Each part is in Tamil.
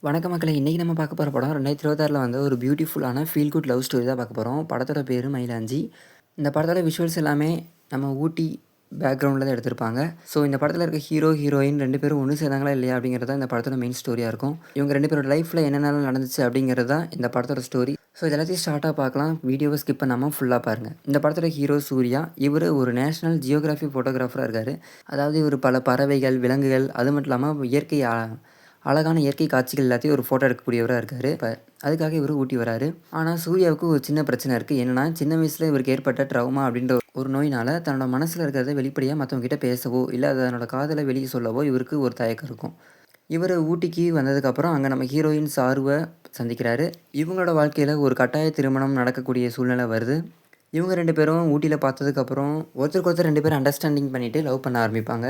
வணக்க மக்களே! இன்னைக்கு நம்ம பார்க்க போற படம் 2026ல வந்த ஒரு பியூட்டிஃபுல்லான ஃபீல் குட் லவ் ஸ்டோரி தான் பார்க்க போறோம். படத்தோட பேரு மயிலாஞ்சி. இந்த படத்தோட விஷுவல்ஸ் எல்லாமே நம்ம ஊட்டி பேக்ரவுண்டில தான் எடுத்திருப்பாங்க. ஸோ இந்த படத்தில இருக்க ஹீரோ, ஹீரோயின் 2 பேரும் ஒண்ணு சேர்ந்தாங்களா இல்லையா அப்படிங்கிறது தான் இந்த படத்தோட மெயின் ஸ்டோரியா இருக்கும். இவங்க 2 பேரோட லைஃப்ல என்னென்னலாம் நடந்துச்சு அப்படிங்கிறது தான் இந்த படத்தோட ஸ்டோரி. ஸோ இது எல்லாத்தையும் ஷார்ட்டா பார்க்கலாம். வீடியோவ ஸ்கிப் பண்ணாம ஃபுல்லா பாருங்க. இந்த படத்தோட ஹீரோ சூர்யா. இவரு ஒரு நேஷனல் ஜியோகிராஃபி ஃபோட்டோகிராஃபரா இருக்காரு. அதாவது இவரு பல பறவைகள், விலங்குகள் அது மட்டும் இல்லாம அழகான இயற்கை காட்சிகள் எல்லாத்தையும் ஒரு ஃபோட்டோ எடுக்கக்கூடியவரா இருக்காரு. அதுக்காக இவரு ஊட்டி வராரு. ஆனா சூர்யாவுக்கு ஒரு சின்ன பிரச்சனை இருக்கு. என்னன்னா, சின்ன வயசுல இவருக்கு ஏற்பட்ட ட்ரௌமா அப்படின்ற ஒரு நோயினால தன்னோட மனசுல இருக்கிறத வெளிப்படையா மத்தவங்க கிட்ட பேசவோ, இல்ல தன்னோட காதல வெளிய சொல்லவோ இவருக்கு ஒரு தயக்கம் இருக்கும். இவரு ஊட்டிக்கு வந்ததுக்கப்புறம் அங்க நம்ம ஹீரோயின் சாருவ சந்திக்கிறாரு. இவங்களோட வாழ்க்கையில ஒரு கட்டாய திருமணம் நடக்கக்கூடிய சூழ்நிலை வருது. இவங்க 2 பேரும் ஊட்டியில பார்த்ததுக்கப்புறம் ஒருத்தருக்கு ஒருத்தர் 2 பேரும் அண்டர்ஸ்டாண்டிங் பண்ணிட்டு லவ் பண்ண ஆரம்பிப்பாங்க.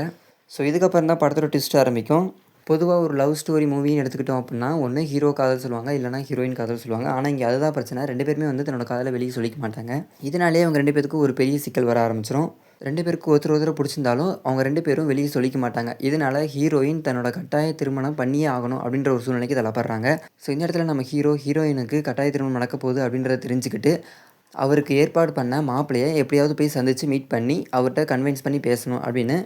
ஸோ இதுக்கப்புறம் தான் படத்தோட ட்விஸ்ட் ஆரம்பிக்கும். பொதுவா ஒரு லவ் ஸ்டோரி மூவின்னு எடுத்துக்கிட்டோம் அப்புட்னா, ஒண்ணு ஹீரோ காதல் சொல்லுவாங்க, இல்லன்னா ஹீரோயின் காதல் சொல்லுவாங்க. ஆனா இங்க அதுதான் பிரச்சனை. 2 பேருமே வந்து தன்னோட காதல வெளிய சொல்லிக்க மாட்டாங்க. இதனாலேயே அவங்க 2 பேத்துக்கும் ஒரு பெரிய சிக்கல் வர ஆரம்பிச்சுரும். 2 பேருக்கு ஒருத்தர் ஒருத்தர புடிச்சிருந்தாலும், அவங்க 2 பேரும் வெளிய சொல்லிக்க மாட்டாங்க. இதனால ஹீரோயின் தன்னோட கட்டாய திருமணம் பண்ணியே ஆகணும் அப்படின்ற ஒரு சூழ்நிலைக்கு தள்ளப்படுறாங்க. ஸோ இந்த இடத்துல நம்ம ஹீரோயினுக்கு கட்டாய திருமணம் நடக்க போகுது அப்படின்றத தெரிஞ்சுக்கிட்டு, அவருக்கு ஏற்பாடு பண்ண மாப்பிள்ளைய எப்படியாவது போய் சந்திச்சு மீட் பண்ணி, அவர்ட்ட கன்வின்ஸ் பண்ணி பேசணும் அப்படின்னு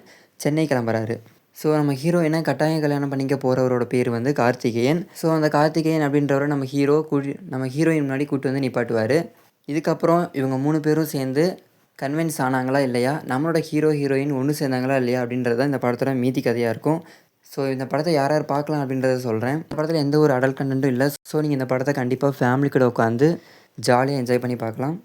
சென்னை கிளம்புறாரு. ஸோ நம்ம ஹீரோயின கட்டாயம் கல்யாணம் பண்ணிக்க போறவரோட பேரு வந்து கார்த்திகேயன். ஸோ அந்த கார்த்திகேயன் அப்படின்றவர நம்ம ஹீரோயின் முன்னாடி கூட்டு வந்து நிப்பாட்டுவாரு. இதுக்கப்புறம் இவங்க 3 பேரும் சேர்ந்து கன்வின்ஸ் ஆனாங்களா இல்லையா? நம்மளோட ஹீரோ, ஹீரோயின் ஒண்ணு சேர்ந்தாங்களா இல்லையா? அப்படின்றது தான் இந்த படத்தோட மீதி கதையா இருக்கும். ஸோ இந்த படத்த யார் யார் பார்க்கலாம் அப்படின்றத சொல்றேன். இந்த படத்தில எந்த ஒரு அடல்ட் கன்டென்ட்டும் இல்ல. ஸோ நீங்க இந்த படத்த கண்டிப்பா ஃபேமிலி கூட உட்காந்து ஜாலியா என்ஜாய் பண்ணி பார்க்கலாம்.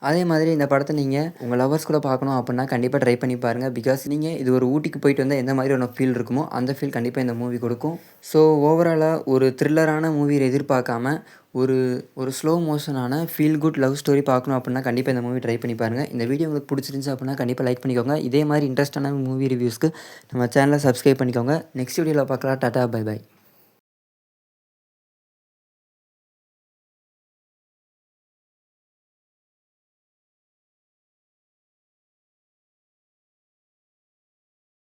அதே மாதிரி இந்த படத்த நீங்க உங்க லவ்வர்ஸ் கூட பார்க்கணும் அப்புட்னா கண்டிப்பா ட்ரை பண்ணி பாருங்க. பிகாஸ் நீங்க இது ஒரு ஊட்டிக்கு போயிட்டு வந்தா எந்த மாதிரியான ஃபீல் இருக்குமோ, அந்த ஃபீல் கண்டிப்பா இந்த மூவி கொடுக்கும். ஸோ ஓவராலா ஒரு த்ரில்லரான மூவிய எதிர்பார்க்காம, ஒரு ஒரு ஸ்லோ மோஷனான ஃபீல் குட் லவ் ஸ்டோரி பார்க்கணும் அப்புட்னா கண்டிப்பா இந்த மூவி ட்ரை பண்ணி பாருங்க. இந்த வீடியோ உங்களுக்கு பிடிச்சிருந்துச்சு அப்புட்னா கண்டிப்பா லைக் பண்ணிக்கோங்க. இதே மாதிரி இன்ட்ரெஸ்ட்டான மூவி ரிவ்யூஸ்க்கு நம்ம சேனல சப்ஸ்கிரைப் பண்ணிக்கோங்க. நெக்ஸ்ட் வீடியோல பார்க்கலாம். Tata, bye by.